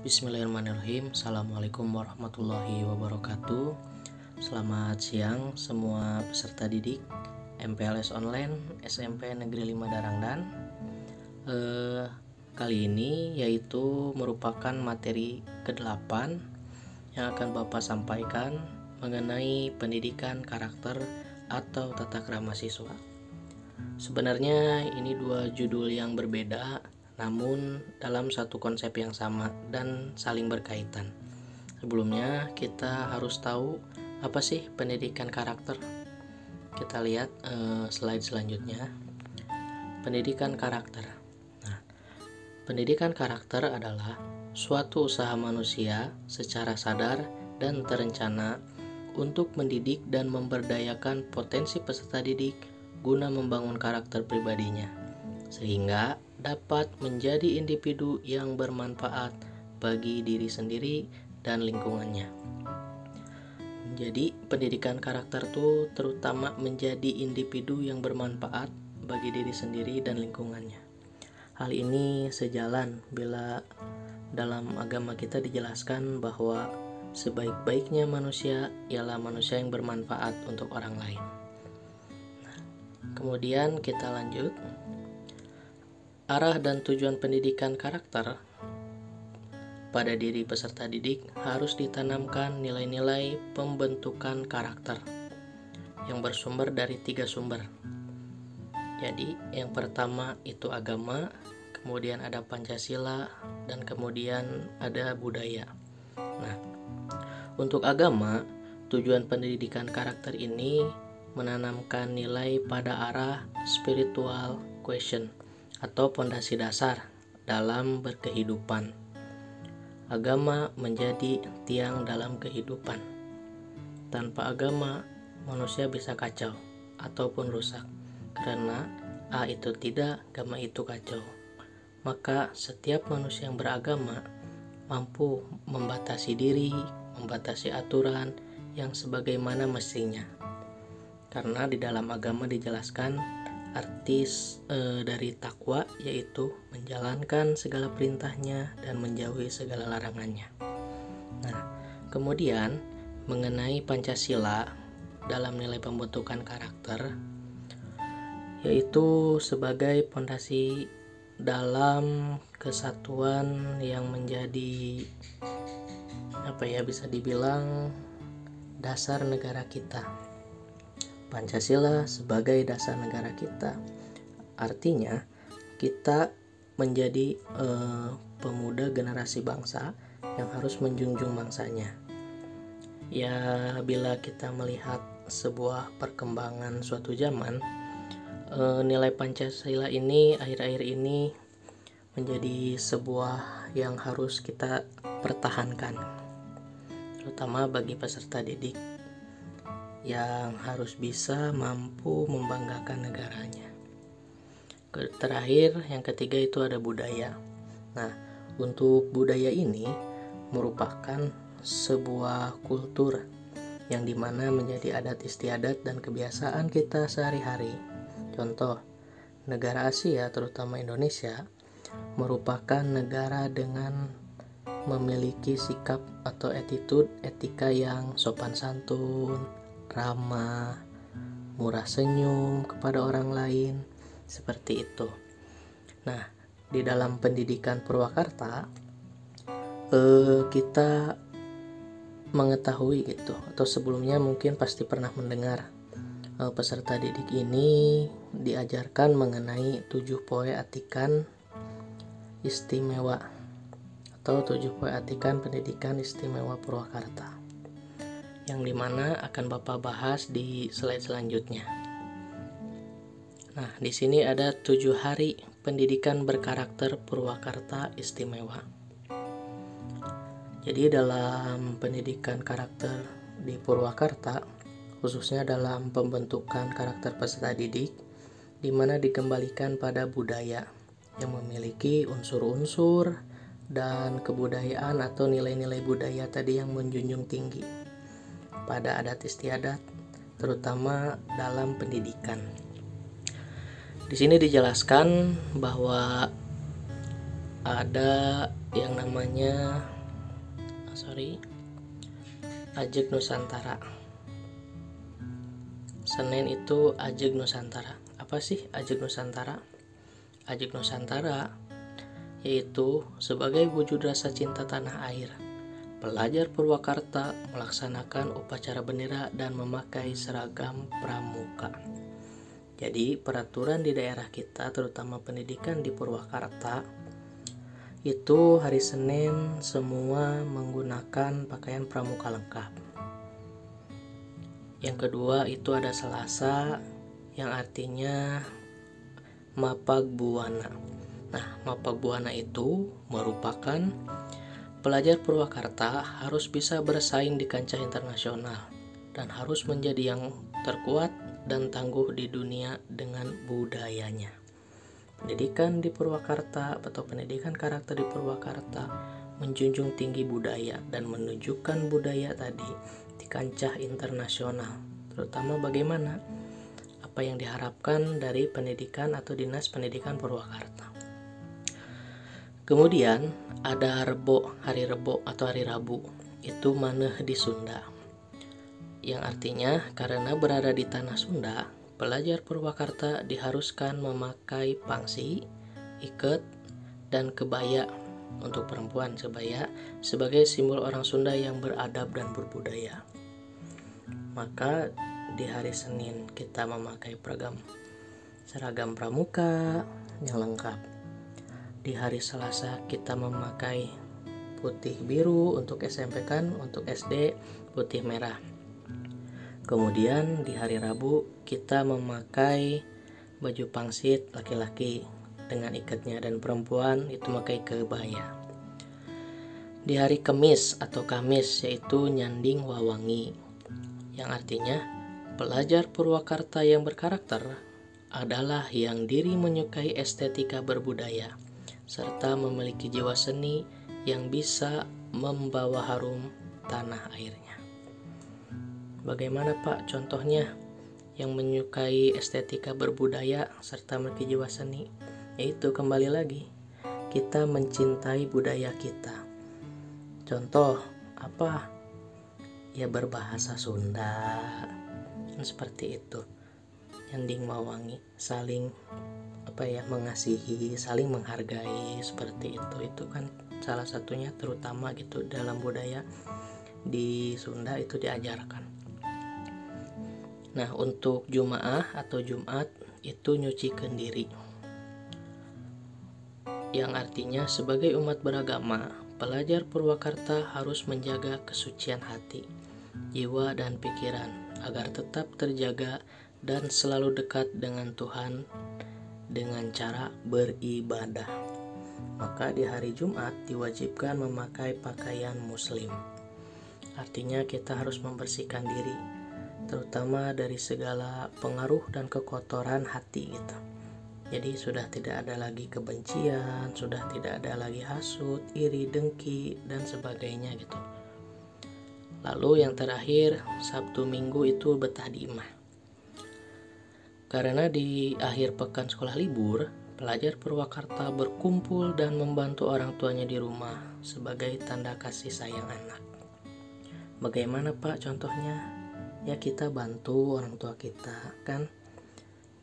Bismillahirrahmanirrahim. Assalamualaikum warahmatullahi wabarakatuh. Selamat siang semua peserta didik MPLS Online SMP Negeri 5 Darangdan. Kali ini yaitu merupakan materi ke-8 yang akan Bapak sampaikan mengenai pendidikan karakter atau tata krama siswa. Sebenarnya ini dua judul yang berbeda, namun dalam satu konsep yang sama dan saling berkaitan. Sebelumnya kita harus tahu apa sih pendidikan karakter. Kita lihat slide selanjutnya. Pendidikan karakter. Nah, pendidikan karakter adalah suatu usaha manusia secara sadar dan terencana untuk mendidik dan memberdayakan potensi peserta didik guna membangun karakter pribadinya, sehingga dapat menjadi individu yang bermanfaat bagi diri sendiri dan lingkungannya. Jadi pendidikan karakter itu terutama menjadi individu yang bermanfaat bagi diri sendiri dan lingkungannya. Hal ini sejalan bila dalam agama kita dijelaskan bahwa sebaik-baiknya manusia ialah manusia yang bermanfaat untuk orang lain. Nah, kemudian kita lanjut. Arah dan tujuan pendidikan karakter pada diri peserta didik harus ditanamkan nilai-nilai pembentukan karakter yang bersumber dari 3 sumber. Jadi yang pertama itu agama, kemudian ada Pancasila, dan kemudian ada budaya. Nah, untuk agama, tujuan pendidikan karakter ini menanamkan nilai pada arah spiritual question atau pondasi dasar dalam berkehidupan. Agama menjadi tiang dalam kehidupan. Tanpa agama, manusia bisa kacau ataupun rusak. Karena A itu tidak, agama itu kacau. Maka setiap manusia yang beragama mampu membatasi diri, membatasi aturan yang sebagaimana mestinya. Karena di dalam agama dijelaskan arti dari takwa yaitu menjalankan segala perintahnya dan menjauhi segala larangannya. Nah, kemudian mengenai Pancasila dalam nilai pembentukan karakter yaitu sebagai pondasi dalam kesatuan yang menjadi bisa dibilang dasar negara kita. Pancasila sebagai dasar negara kita, artinya kita menjadi pemuda generasi bangsa yang harus menjunjung bangsanya. Ya, bila kita melihat sebuah perkembangan suatu zaman, nilai Pancasila ini akhir-akhir ini menjadi sebuah yang harus kita pertahankan, terutama bagi peserta didik yang harus bisa mampu membanggakan negaranya. Terakhir, yang ketiga itu ada budaya. Nah, untuk budaya ini merupakan sebuah kultur yang dimana menjadi adat istiadat dan kebiasaan kita sehari-hari. Contoh, negara Asia terutama Indonesia merupakan negara dengan memiliki sikap atau attitude etika yang sopan santun, ramah, murah senyum kepada orang lain, seperti itu. Nah, di dalam pendidikan Purwakarta kita mengetahui gitu, atau sebelumnya mungkin pasti pernah mendengar peserta didik ini diajarkan mengenai 7 poe atikan istimewa atau 7 poe atikan pendidikan istimewa Purwakarta, yang dimana akan Bapak bahas di slide selanjutnya. Nah, di sini ada 7 hari pendidikan berkarakter Purwakarta istimewa. Jadi dalam pendidikan karakter di Purwakarta, khususnya dalam pembentukan karakter peserta didik, di mana dikembalikan pada budaya yang memiliki unsur-unsur dan kebudayaan atau nilai-nilai budaya tadi yang menjunjung tinggi pada adat istiadat, terutama dalam pendidikan. Di sini dijelaskan bahwa ada yang namanya Ajeg Nusantara. Senin itu Ajeg Nusantara. Apa sih Ajeg Nusantara? Ajeg Nusantara yaitu sebagai wujud rasa cinta tanah air. Pelajar Purwakarta melaksanakan upacara bendera dan memakai seragam pramuka. Jadi peraturan di daerah kita, terutama pendidikan di Purwakarta, itu hari Senin semua menggunakan pakaian pramuka lengkap. Yang kedua itu ada Selasa, yang artinya Mapagbuwana. Nah, Mapagbuwana itu merupakan pelajar Purwakarta harus bisa bersaing di kancah internasional dan harus menjadi yang terkuat dan tangguh di dunia dengan budayanya. Pendidikan di Purwakarta atau pendidikan karakter di Purwakarta menjunjung tinggi budaya dan menunjukkan budaya tadi di kancah internasional, terutama bagaimana apa yang diharapkan dari pendidikan atau Dinas Pendidikan Purwakarta. Kemudian ada hari Rebo atau hari Rabu, itu maneh di Sunda, yang artinya karena berada di tanah Sunda, pelajar Purwakarta diharuskan memakai pangsi, iket, dan kebaya untuk perempuan. Kebaya sebagai simbol orang Sunda yang beradab dan berbudaya. Maka di hari Senin kita memakai seragam pramuka yang lengkap. Di hari Selasa kita memakai putih biru untuk SMP kan, untuk SD putih merah. Kemudian di hari Rabu kita memakai baju pangsit laki-laki dengan ikatnya, dan perempuan itu memakai kebaya. Di hari Kamis atau Kamis yaitu nyanding wawangi, yang artinya pelajar Purwakarta yang berkarakter adalah yang diri menyukai estetika berbudaya serta memiliki jiwa seni yang bisa membawa harum tanah airnya. Bagaimana Pak contohnya yang menyukai estetika berbudaya serta memiliki jiwa seni? Yaitu kembali lagi, kita mencintai budaya kita. Contoh apa? Ya berbahasa Sunda, seperti itu. Nyanding wawangi, saling mengasihi, saling menghargai, seperti itu. Itu kan salah satunya terutama gitu dalam budaya di Sunda itu diajarkan. Nah, untuk Jumaah atau Jumat itu nyucikan diri, yang artinya sebagai umat beragama, pelajar Purwakarta harus menjaga kesucian hati, jiwa, dan pikiran agar tetap terjaga dan selalu dekat dengan Tuhan dengan cara beribadah. Maka di hari Jumat diwajibkan memakai pakaian muslim. Artinya kita harus membersihkan diri, terutama dari segala pengaruh dan kekotoran hati kita. Jadi sudah tidak ada lagi kebencian, sudah tidak ada lagi hasut, iri, dengki, dan sebagainya gitu. Lalu yang terakhir, Sabtu Minggu itu betah di imah. Karena di akhir pekan sekolah libur, pelajar Purwakarta berkumpul dan membantu orang tuanya di rumah sebagai tanda kasih sayang anak. Bagaimana Pak contohnya? Ya kita bantu orang tua kita kan.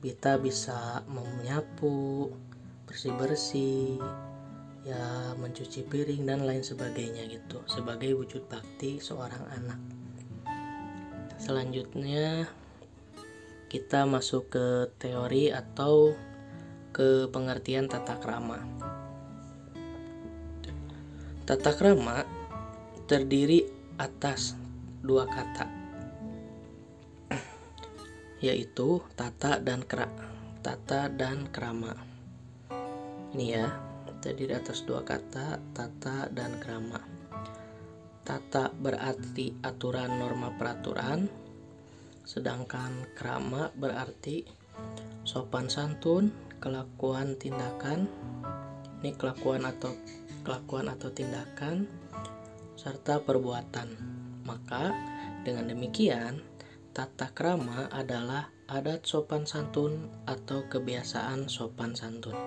Kita bisa menyapu, bersih-bersih, ya mencuci piring dan lain sebagainya gitu, sebagai wujud bakti seorang anak. Selanjutnya kita masuk ke teori atau ke pengertian tata krama. Tata krama terdiri atas dua kata, yaitu tata dan krama. Ini ya, terdiri atas dua kata, tata dan krama. Tata berarti aturan, norma, peraturan, sedangkan krama berarti sopan santun, kelakuan, tindakan. Ini kelakuan atau tindakan serta perbuatan. Maka dengan demikian tata krama adalah adat sopan santun atau kebiasaan sopan santun.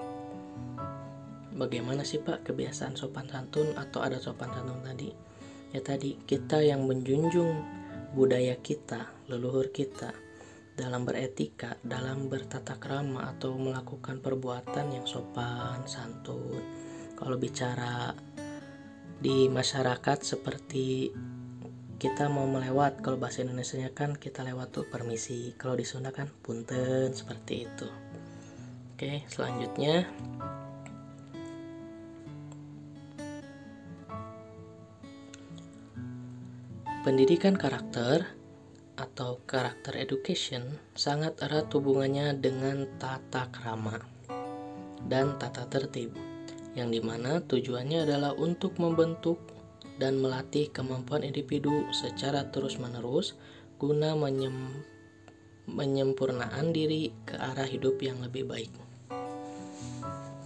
Bagaimana sih Pak kebiasaan sopan santun atau adat sopan santun tadi? Ya tadi, kita yang menjunjung budaya kita, leluhur kita dalam beretika, dalam bertata krama atau melakukan perbuatan yang sopan, santun. Kalau bicara di masyarakat seperti kita mau melewat, kalau bahasa Indonesianya kan kita lewat tuh permisi, kalau di Sunda kan punten, seperti itu. Oke, selanjutnya pendidikan karakter atau karakter education sangat erat hubungannya dengan tata krama dan tata tertib, yang dimana tujuannya adalah untuk membentuk dan melatih kemampuan individu secara terus-menerus guna menyempurnaan diri ke arah hidup yang lebih baik.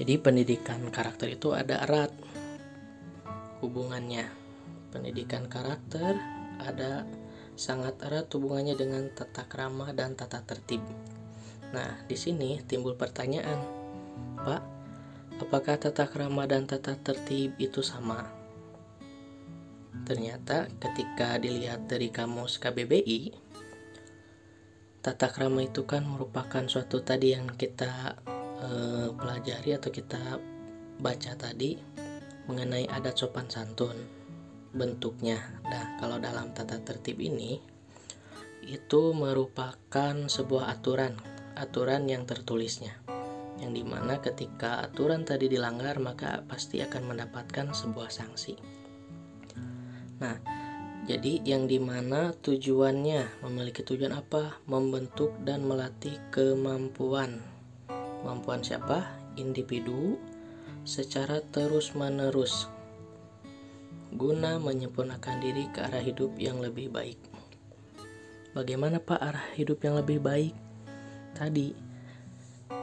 Jadi pendidikan karakter itu ada erat hubungannya. Pendidikan karakter ada sangat erat hubungannya dengan tata krama dan tata tertib. Nah, di sini timbul pertanyaan, Pak, apakah tata krama dan tata tertib itu sama? Ternyata ketika dilihat dari kamus KBBI, tata krama itu kan merupakan suatu tadi yang kita pelajari atau kita baca tadi mengenai adat sopan santun bentuknya. Nah, kalau dalam tata tertib ini itu merupakan sebuah aturan yang tertulisnya, yang dimana ketika aturan tadi dilanggar maka pasti akan mendapatkan sebuah sanksi. Nah, jadi yang dimana tujuannya, memiliki tujuan apa? Membentuk dan melatih kemampuan siapa? Individu secara terus-menerus guna menyempurnakan diri ke arah hidup yang lebih baik. Bagaimana Pak arah hidup yang lebih baik? Tadi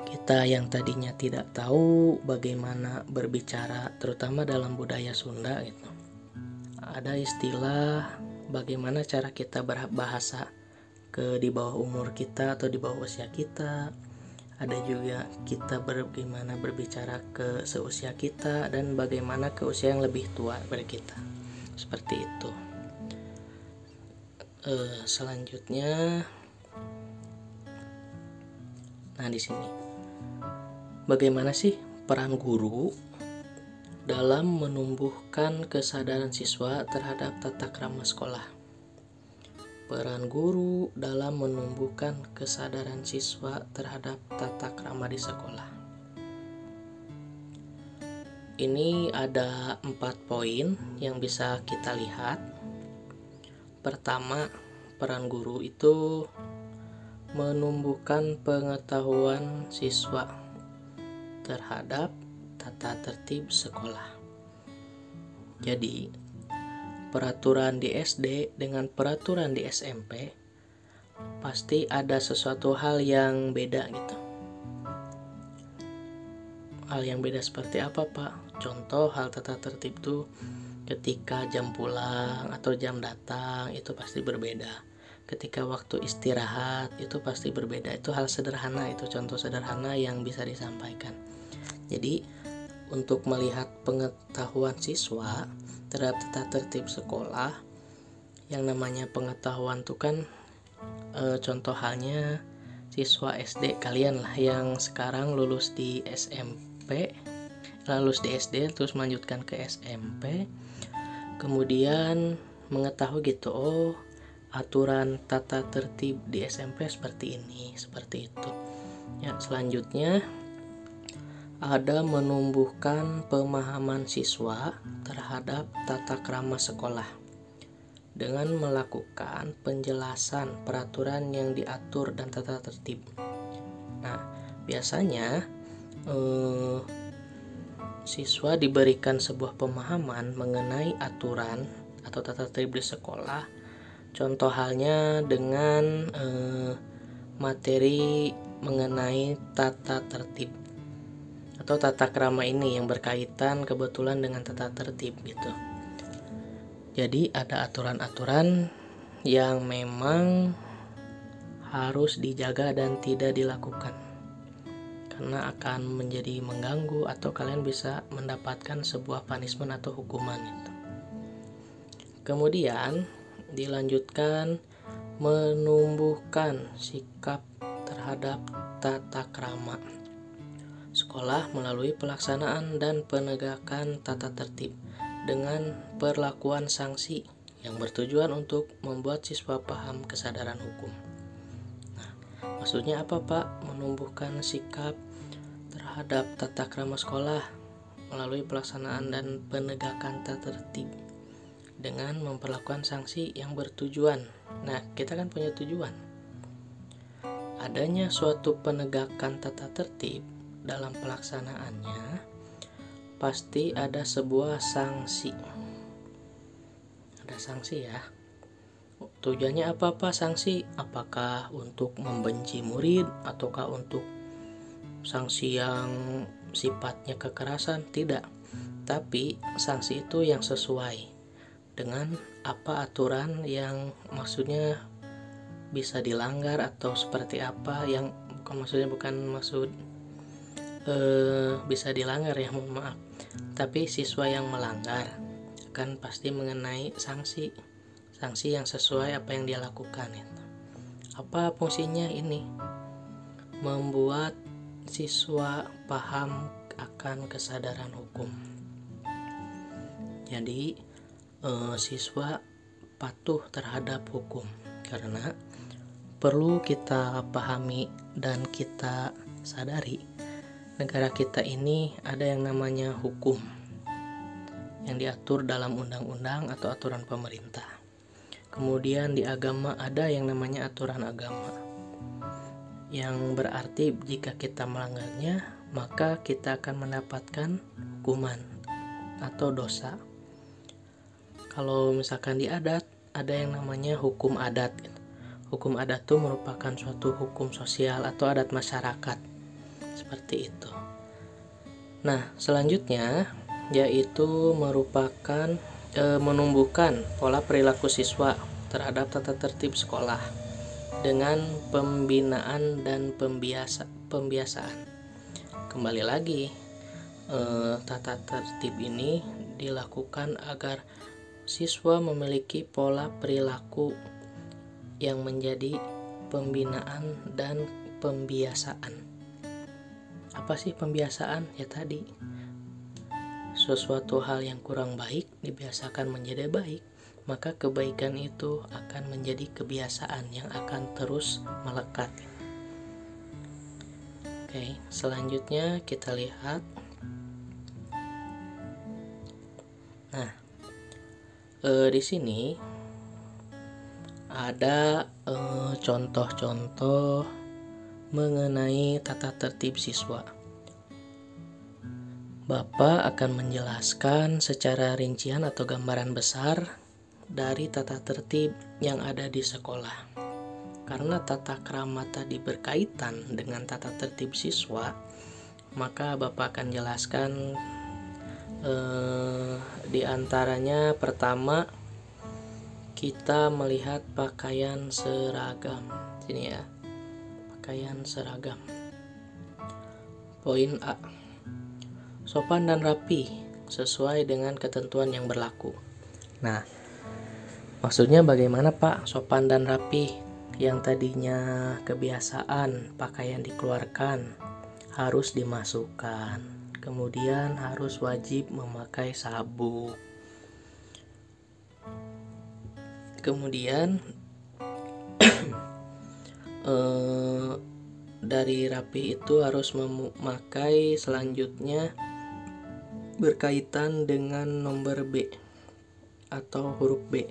kita yang tadinya tidak tahu bagaimana berbicara, terutama dalam budaya Sunda gitu. Ada istilah bagaimana cara kita berbahasa ke di bawah umur kita atau di bawah usia kita. Ada juga kita bagaimana berbicara ke seusia kita dan bagaimana ke usia yang lebih tua dari kita. Seperti itu. Selanjutnya, nah di sini, bagaimana sih peran guru dalam menumbuhkan kesadaran siswa terhadap tata krama sekolah? Peran guru dalam menumbuhkan kesadaran siswa terhadap tata krama di sekolah. Ini ada 4 poin yang bisa kita lihat. Pertama, peran guru itu menumbuhkan pengetahuan siswa terhadap tata tertib sekolah. Jadi, peraturan di SD dengan peraturan di SMP pasti ada sesuatu hal yang beda gitu. Hal yang beda seperti apa Pak? Contoh hal tata tertib tuh ketika jam pulang atau jam datang itu pasti berbeda. Ketika waktu istirahat itu pasti berbeda. Itu hal sederhana, itu contoh sederhana yang bisa disampaikan. Jadi untuk melihat pengetahuan siswa terhadap tata tertib sekolah, yang namanya pengetahuan itu kan contoh halnya siswa SD kalian lah yang sekarang lulus di SMP, lulus di SD terus melanjutkan ke SMP, kemudian mengetahui gitu, oh aturan tata tertib di SMP seperti ini, seperti itu ya. Selanjutnya ada menumbuhkan pemahaman siswa terhadap tata krama sekolah dengan melakukan penjelasan peraturan yang diatur dan tata tertib. Nah, biasanya siswa diberikan sebuah pemahaman mengenai aturan atau tata tertib di sekolah. Contoh halnya dengan materi mengenai tata tertib atau tata krama ini yang berkaitan kebetulan dengan tata tertib gitu. Jadi ada aturan-aturan yang memang harus dijaga dan tidak dilakukan karena akan menjadi mengganggu atau kalian bisa mendapatkan sebuah punishment atau hukuman gitu. Kemudian dilanjutkan menumbuhkan sikap terhadap tata krama sekolah melalui pelaksanaan dan penegakan tata tertib dengan perlakuan sanksi yang bertujuan untuk membuat siswa paham kesadaran hukum. Nah, maksudnya apa, Pak? Menumbuhkan sikap terhadap tata krama sekolah melalui pelaksanaan dan penegakan tata tertib dengan memperlakukan sanksi yang bertujuan. Nah, kita kan punya tujuan. Adanya suatu penegakan tata tertib dalam pelaksanaannya pasti ada sebuah sanksi. Ada sanksi ya. Tujuannya apa sanksi? Apakah untuk membenci murid ataukah untuk sanksi yang sifatnya kekerasan? Tidak. Tapi sanksi itu yang sesuai dengan apa aturan yang maksudnya bisa dilanggar atau seperti apa yang bukan maksud bisa dilanggar ya, mohon maaf. Tapi siswa yang melanggar kan pasti mengenai sanksi yang sesuai apa yang dia lakukan ya. Apa fungsinya ini? Membuat siswa paham akan kesadaran hukum. Jadi siswa patuh terhadap hukum, karena perlu kita pahami dan kita sadari negara kita ini ada yang namanya hukum yang diatur dalam undang-undang atau aturan pemerintah. Kemudian di agama ada yang namanya aturan agama, yang berarti jika kita melanggarnya maka kita akan mendapatkan hukuman atau dosa. Kalau misalkan di adat ada yang namanya hukum adat. Hukum adat itu merupakan suatu hukum sosial atau adat masyarakat. Seperti itu. Nah, selanjutnya yaitu merupakan menumbuhkan pola perilaku siswa terhadap tata tertib sekolah dengan pembinaan dan pembiasaan. Kembali lagi, tata tertib ini dilakukan agar siswa memiliki pola perilaku yang menjadi pembinaan dan pembiasaan. Apa sih pembiasaan? Ya tadi, sesuatu hal yang kurang baik dibiasakan menjadi baik, maka kebaikan itu akan menjadi kebiasaan yang akan terus melekat. Oke, selanjutnya kita lihat. Nah, di sini ada contoh-contoh mengenai tata tertib siswa. Bapak akan menjelaskan secara rincian atau gambaran besar dari tata tertib yang ada di sekolah. Karena tata krama tadi berkaitan dengan tata tertib siswa, maka Bapak akan jelaskan di antaranya. Pertama, kita melihat pakaian seragam. Sini ya. Pakaian seragam. Poin A. Sopan dan rapi sesuai dengan ketentuan yang berlaku. Nah, maksudnya bagaimana, Pak? Sopan dan rapi yang tadinya kebiasaan pakaian dikeluarkan harus dimasukkan. Kemudian harus wajib memakai sabuk. Kemudian dari rapi itu harus memakai selanjutnya berkaitan dengan nomor B atau huruf B.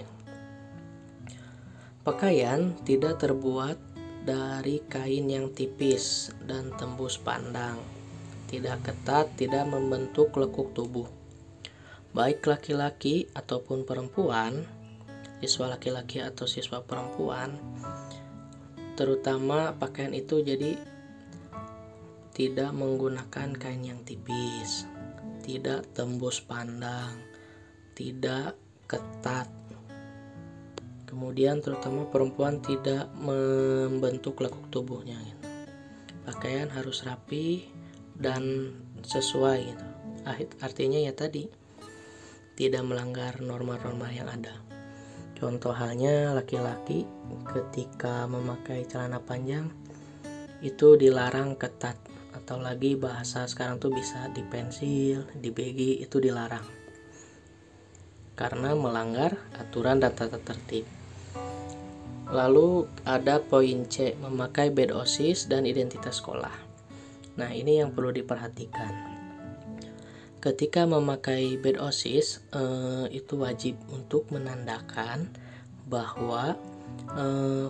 Pakaian tidak terbuat dari kain yang tipis dan tembus pandang, tidak ketat, tidak membentuk lekuk tubuh. Baik laki-laki ataupun perempuan, siswa laki-laki atau siswa perempuan, terutama pakaian itu jadi tidak menggunakan kain yang tipis, tidak tembus pandang, tidak ketat. Kemudian terutama perempuan tidak membentuk lekuk tubuhnya gitu. Pakaian harus rapi dan sesuai gitu. Artinya ya tadi tidak melanggar norma-norma yang ada. Contoh halnya laki-laki ketika memakai celana panjang itu dilarang ketat, atau lagi bahasa sekarang tuh bisa dipensil, dibegi, itu dilarang karena melanggar aturan dan tata tertib. Lalu ada poin C, memakai badge OSIS dan identitas sekolah. Nah, ini yang perlu diperhatikan. Ketika memakai badge OSIS, itu wajib untuk menandakan bahwa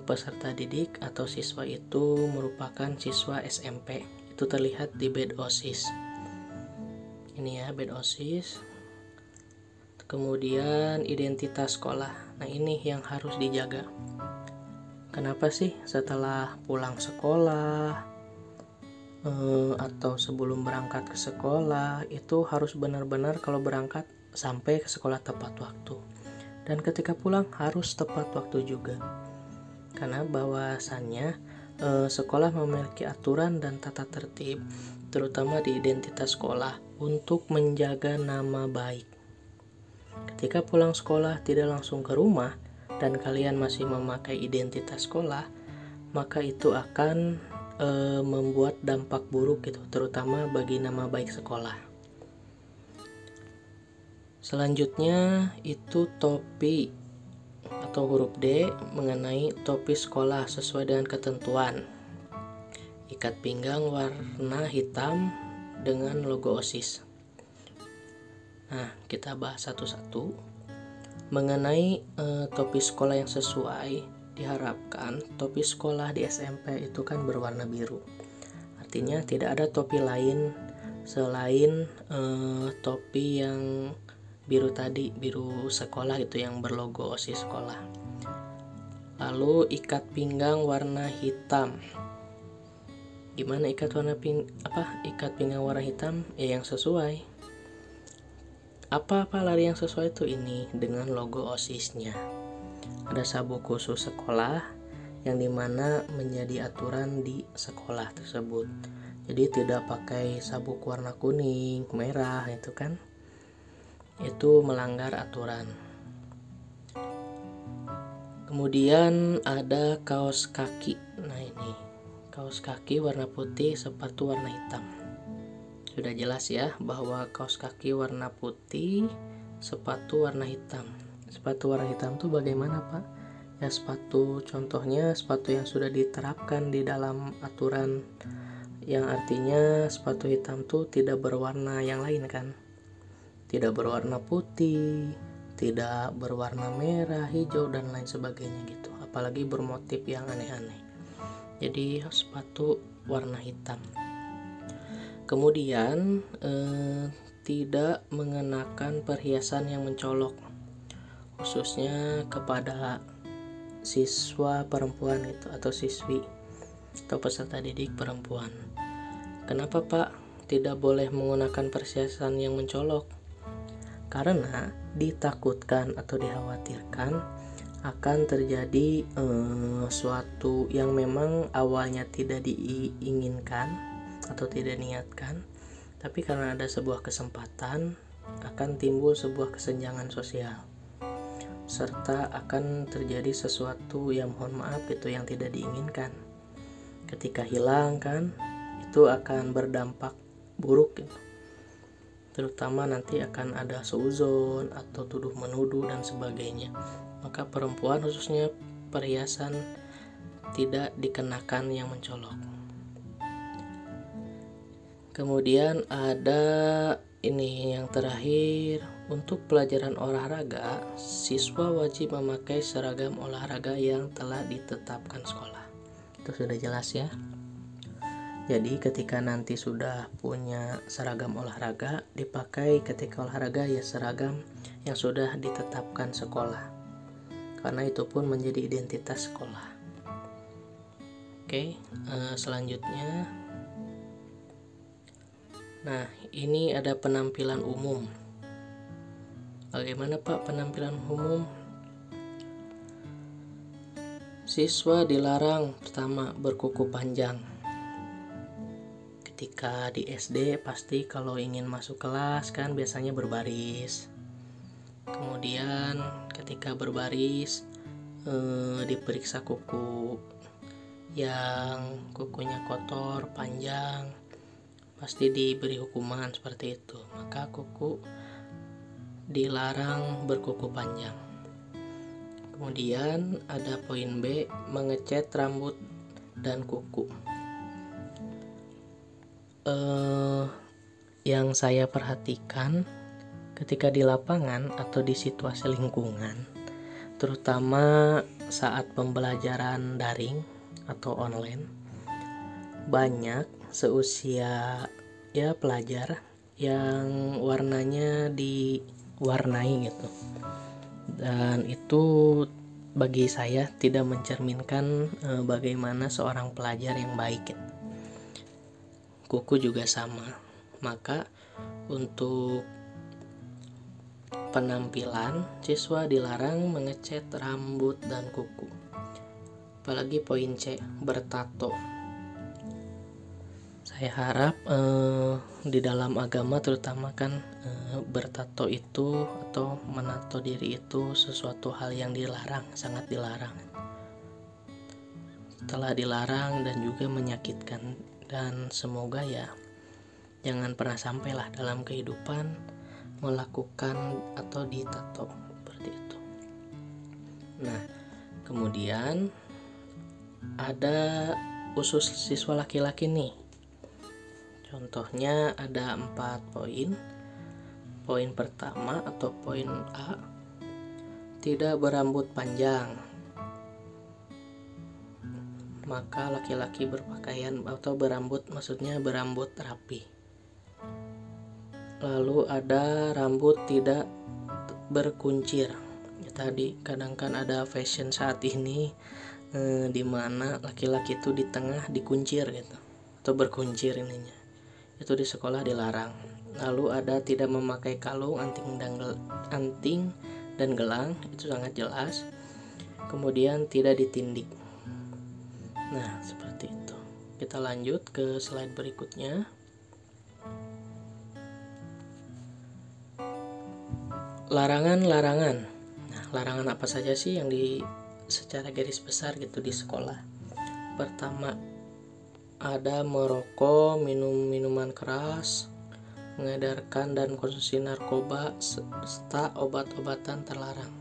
peserta didik atau siswa itu merupakan siswa SMP. Itu terlihat di badge OSIS. Ini ya, badge OSIS. Kemudian identitas sekolah. Nah, ini yang harus dijaga. Kenapa sih setelah pulang sekolah atau sebelum berangkat ke sekolah itu harus benar-benar kalau berangkat sampai ke sekolah tepat waktu, dan ketika pulang harus tepat waktu juga, karena bahwasannya sekolah memiliki aturan dan tata tertib terutama di identitas sekolah untuk menjaga nama baik. Ketika pulang sekolah tidak langsung ke rumah dan kalian masih memakai identitas sekolah, maka itu akan membuat dampak buruk gitu, terutama bagi nama baik sekolah. Selanjutnya itu topi atau huruf D, mengenai topi sekolah sesuai dengan ketentuan. Ikat pinggang warna hitam dengan logo OSIS. Nah, kita bahas satu-satu. Mengenai topi sekolah yang sesuai, diharapkan topi sekolah di SMP itu kan berwarna biru. Artinya tidak ada topi lain selain topi yang biru tadi, biru sekolah itu yang berlogo OSIS sekolah. Lalu ikat pinggang warna hitam. Gimana ikat pinggang warna hitam? Ya yang sesuai. Apa lari yang sesuai itu ini dengan logo OSIS-nya. Ada sabuk khusus sekolah yang dimana menjadi aturan di sekolah tersebut. Jadi tidak pakai sabuk warna kuning, merah itu kan, itu melanggar aturan. Kemudian ada kaos kaki. Nah, ini kaos kaki warna putih, sepatu warna hitam. Sudah jelas ya bahwa kaos kaki warna putih, sepatu warna hitam. Sepatu warna hitam tuh bagaimana, Pak? Ya, sepatu contohnya sepatu yang sudah diterapkan di dalam aturan, yang artinya sepatu hitam tuh tidak berwarna yang lain kan, tidak berwarna putih, tidak berwarna merah, hijau dan lain sebagainya gitu, apalagi bermotif yang aneh-aneh. Jadi sepatu warna hitam. Kemudian tidak mengenakan perhiasan yang mencolok, khususnya kepada siswa perempuan gitu, atau siswi atau peserta didik perempuan. Kenapa, Pak, tidak boleh menggunakan perhiasan yang mencolok? Karena ditakutkan atau dikhawatirkan akan terjadi suatu yang memang awalnya tidak diinginkan atau tidak niatkan, tapi karena ada sebuah kesempatan akan timbul sebuah kesenjangan sosial, serta akan terjadi sesuatu yang mohon maaf itu yang tidak diinginkan. Ketika hilang kan, itu akan berdampak buruk gitu. Terutama nanti akan ada suuzon atau tuduh menuduh dan sebagainya. Maka perempuan khususnya perhiasan tidak dikenakan yang mencolok. Kemudian ada ini yang terakhir, untuk pelajaran olahraga, siswa wajib memakai seragam olahraga yang telah ditetapkan sekolah. Itu sudah jelas ya. Jadi ketika nanti sudah punya seragam olahraga, dipakai ketika olahraga ya seragam yang sudah ditetapkan sekolah, karena itu pun menjadi identitas sekolah. Oke, selanjutnya, nah ini ada penampilan umum. Bagaimana, Pak, penampilan umum? Siswa dilarang pertama berkuku panjang. Ketika di SD pasti kalau ingin masuk kelas kan biasanya berbaris. Kemudian ketika berbaris diperiksa kuku yang kukunya kotor, panjang, pasti diberi hukuman seperti itu. Maka kuku dilarang berkuku panjang. Kemudian ada poin B, mengecat rambut dan kuku. Yang saya perhatikan ketika di lapangan atau di situasi lingkungan, terutama saat pembelajaran daring atau online, banyak seusia pelajar yang warnanya diwarnai gitu, dan itu bagi saya tidak mencerminkan bagaimana seorang pelajar yang baik gitu. Kuku juga sama. Maka untuk penampilan, siswa dilarang mengecat rambut dan kuku. Apalagi poin C, bertato. Saya harap di dalam agama terutama kan bertato itu atau menato diri itu sesuatu hal yang dilarang, sangat dilarang. Telah dilarang dan juga menyakitkan, dan semoga ya jangan pernah sampailah dalam kehidupan melakukan atau ditato seperti itu. Nah, kemudian ada khusus siswa laki-laki nih. Contohnya ada 4 poin. Poin pertama atau poin A, tidak berambut panjang. Maka laki-laki berpakaian atau berambut, maksudnya berambut rapi. Lalu ada rambut tidak berkuncir. Tadi kadang kan ada fashion saat ini di mana laki-laki itu di tengah dikuncir gitu atau berkuncir ininya. Itu di sekolah dilarang. Lalu ada tidak memakai kalung, anting dan gelang, itu sangat jelas. Kemudian tidak ditindik. Nah, seperti itu. Kita lanjut ke slide berikutnya. Larangan-larangan. Nah, larangan apa saja sih yang secara garis besar gitu di sekolah? Pertama, ada merokok, minum minuman keras, mengedarkan dan konsumsi narkoba, serta obat-obatan terlarang.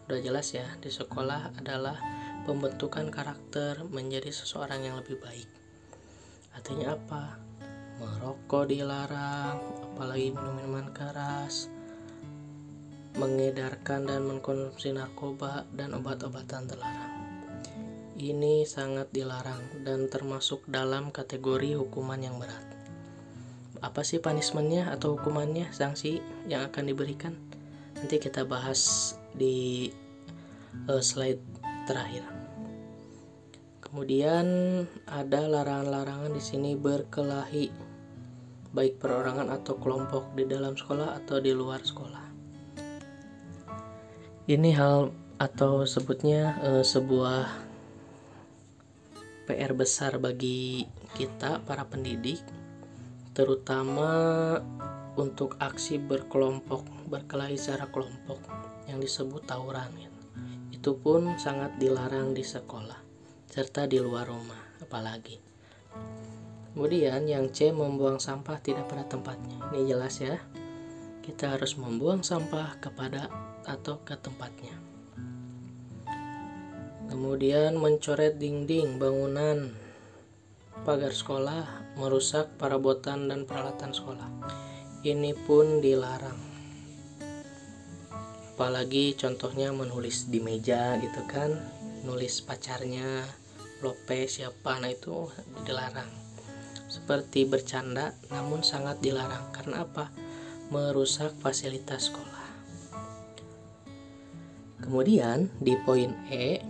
Udah jelas ya, di sekolah adalah pembentukan karakter menjadi seseorang yang lebih baik. Artinya apa? Merokok dilarang, apalagi minum minuman keras, mengedarkan dan mengkonsumsi narkoba dan obat-obatan terlarang. Ini sangat dilarang dan termasuk dalam kategori hukuman yang berat. Apa sih punishment-nya atau hukumannya, sanksi yang akan diberikan? Nanti kita bahas di slide terakhir. Kemudian ada larangan-larangan di sini berkelahi, baik perorangan atau kelompok di dalam sekolah atau di luar sekolah. Ini hal atau sebutnya sebuah PR besar bagi kita para pendidik, terutama untuk aksi berkelompok, berkelahi secara kelompok yang disebut tawuran. Itu pun sangat dilarang di sekolah serta di luar rumah apalagi. Kemudian yang C, membuang sampah tidak pada tempatnya. Ini jelas ya, kita harus membuang sampah kepada atau ke tempatnya. Kemudian mencoret dinding, bangunan, pagar sekolah, merusak perabotan dan peralatan sekolah. Ini pun dilarang. Apalagi contohnya menulis di meja gitu kan, nulis pacarnya, lope siapa, nah itu dilarang. Seperti bercanda namun sangat dilarang. Karena apa? Merusak fasilitas sekolah. Kemudian di poin E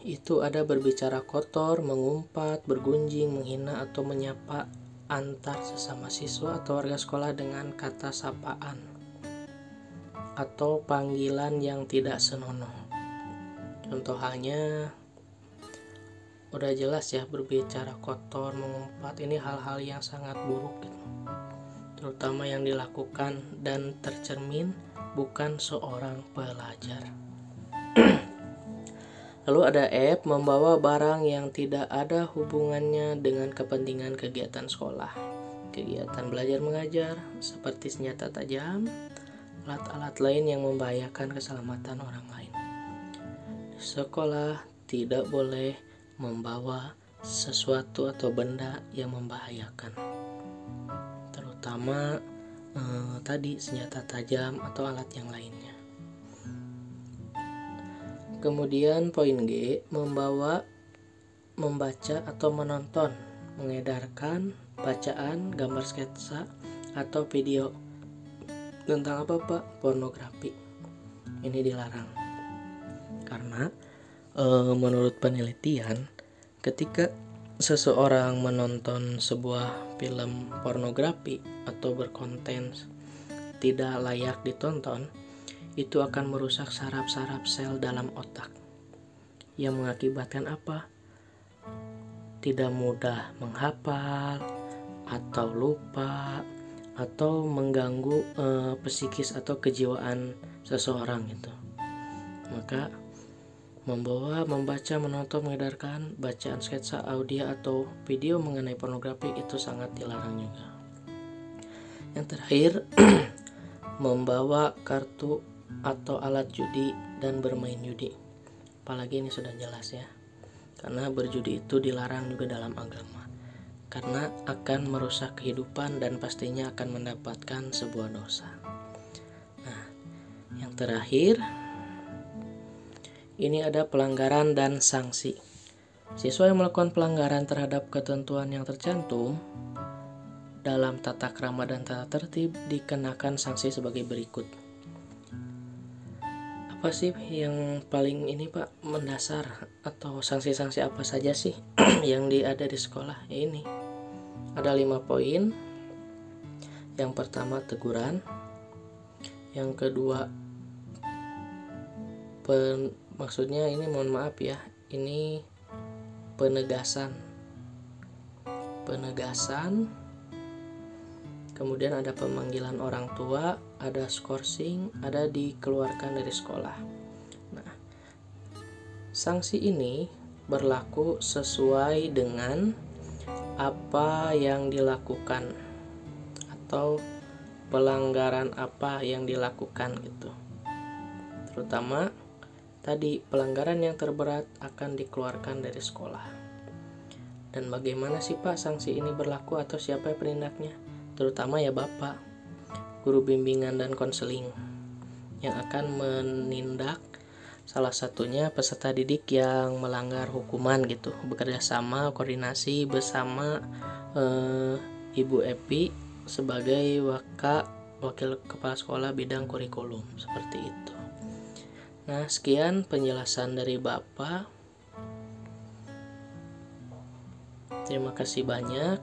itu ada berbicara kotor, mengumpat, bergunjing, menghina atau menyapa antar sesama siswa atau warga sekolah dengan kata sapaan atau panggilan yang tidak senonoh. Contoh halnya udah jelas ya, berbicara kotor, mengumpat, ini hal-hal yang sangat buruk gitu. Terutama yang dilakukan dan tercermin bukan seorang pelajar. Lalu ada F, membawa barang yang tidak ada hubungannya dengan kepentingan kegiatan sekolah. Kegiatan belajar mengajar seperti senjata tajam, alat-alat lain yang membahayakan keselamatan orang lain. Di sekolah tidak boleh membawa sesuatu atau benda yang membahayakan, terutama tadi senjata tajam atau alat yang lainnya. Kemudian poin G, membaca atau menonton, mengedarkan bacaan, gambar sketsa atau video tentang apa Pak? Pornografi. Ini dilarang. Karena menurut penelitian, ketika seseorang menonton sebuah film pornografi atau berkonten tidak layak ditonton, itu akan merusak saraf-saraf sel dalam otak yang mengakibatkan apa? Tidak mudah menghafal atau lupa atau mengganggu psikis atau kejiwaan seseorang itu. Maka membaca, menonton, mengedarkan bacaan, sketsa, audio atau video mengenai pornografi itu sangat dilarang juga. Yang terakhir, membawa kartu atau alat judi dan bermain judi. Apalagi ini sudah jelas ya, karena berjudi itu dilarang juga dalam agama, karena akan merusak kehidupan dan pastinya akan mendapatkan sebuah dosa. Nah, yang terakhir ini ada pelanggaran dan sanksi. Siswa yang melakukan pelanggaran terhadap ketentuan yang tercantum dalam tata krama dan tata tertib dikenakan sanksi sebagai berikut. Apa sih yang paling ini Pak, mendasar, atau sanksi-sanksi apa saja sih yang ada di sekolah? Ya ini ada 5 poin. Yang pertama teguran, yang kedua maksudnya ini mohon maaf ya, ini penegasan, kemudian ada pemanggilan orang tua, ada skorsing, ada dikeluarkan dari sekolah. Nah, sanksi ini berlaku sesuai dengan apa yang dilakukan atau pelanggaran apa yang dilakukan gitu. Terutama tadi pelanggaran yang terberat akan dikeluarkan dari sekolah. Dan bagaimana sih Pak sanksi ini berlaku atau siapa penindaknya? Terutama ya Bapak, guru bimbingan dan konseling yang akan menindak salah satunya peserta didik yang melanggar hukuman gitu, bekerja sama koordinasi bersama Ibu Epi sebagai wakil kepala sekolah bidang kurikulum, seperti itu. Nah, sekian penjelasan dari Bapak. Terima kasih banyak.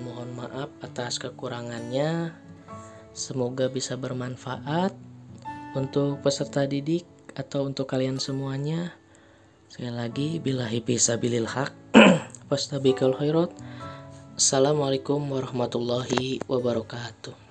Mohon maaf atas kekurangannya. Semoga bisa bermanfaat untuk peserta didik atau untuk kalian semuanya. Sekali lagi, billahi fisabilil haq. Fastabiqul khairat. Assalamualaikum warahmatullahi wabarakatuh.